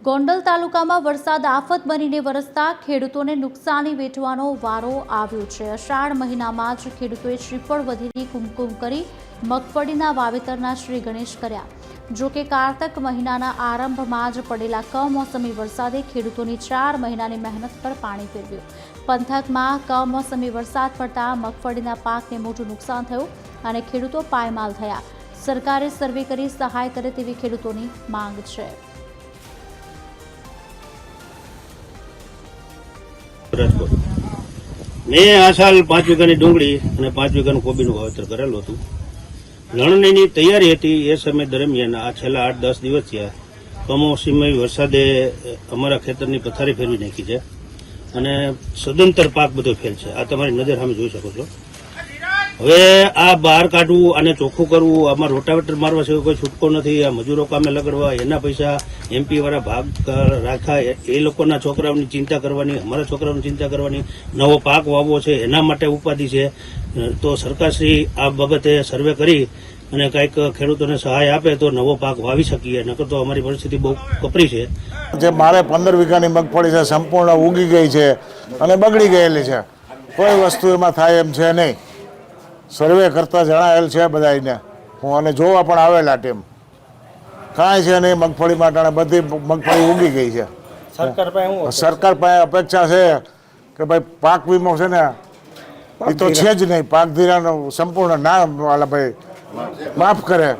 ગોંડલ તાલુકામાં વરસાદ આફત બનીને વરસતા ખેડૂતોને નુકસાની વેઠવાનો વારો આવ્યો છે। અષાઢ મહિનામાં જ ખેડૂતોએ શ્રીફળ વધેરી કુમકુમ કરી મગફળીના વાવેતરના શ્રી ગણેશ કર્યા। જો કે કાર્તક મહિનાના આરંભમાં જ પડેલા કમોસમી વરસાદે ખેડૂતોની 4 મહિનાની મહેનત પર પાણી ફેરવ્યું। પંથકમાં કમોસમી વરસાદ પડતા મગફળીના પાકને મોટું નુકસાન થયું અને ખેડૂતો પાયમાલ થયા। સરકારે સર્વે કરી સહાય કરે તેવી ખેડૂતોની માંગ છે। મેં આ સાલ 5 વીઘાની ડુંગળી અને 5 વીઘાનું કોબીનું વાવેતર કરેલું હતું। લણણીની તૈયારી હતી। એ સમય દરમિયાન આ છેલ્લા 8-10 દિવસ થયા કમોસમી વરસાદે અમારા ખેતરની પથારી ફેરવી નાખી છે અને સદંતર પાક બધો ફેલ છે। આ તમારી નજર સામે જોઈ શકો છો। હવે આ બહાર કાઢવું અને ચોખ્ખું કરવું, આમાં રોટાવેટર મારવા સિવાય કોઈ છૂટકો નથી। આ મજૂરો કામે લગાડવા, એના પૈસા એમપી વાળા ભાગ રાખ્યા, એ લોકોના છોકરાઓની ચિંતા કરવાની, અમારા છોકરાઓની ચિંતા કરવાની, નવો પાક વાવવો છે એના માટે ઉપાધિ છે। તો સરકારશ્રી આ બાબતે સર્વે કરી અને કંઈક ખેડૂતોને સહાય આપે તો નવો પાક વાવી શકીએ, નકર તો અમારી પરિસ્થિતિ બહુ કપરી છે। જે મારે 15 વીઘાની મગફળી છે સંપૂર્ણ ઉગી ગઈ છે અને બગડી ગયેલી છે। કોઈ વસ્તુ એમાં થાય એમ છે નહીં। સર્વે કરતા જણાયેલ છે બધાને, હું અને જોવા પણ આવેલા ટીમ, કાંઈ છે નહીં મગફળી માટે। બધી મગફળી ઉગી ગઈ છે। સરકાર પાસે અપેક્ષા છે કે ભાઈ પાક વીમો છે ને એ તો છે જ નહીં, પાક ધિરાણ સંપૂર્ણ ના ભાઈ માફ કરે।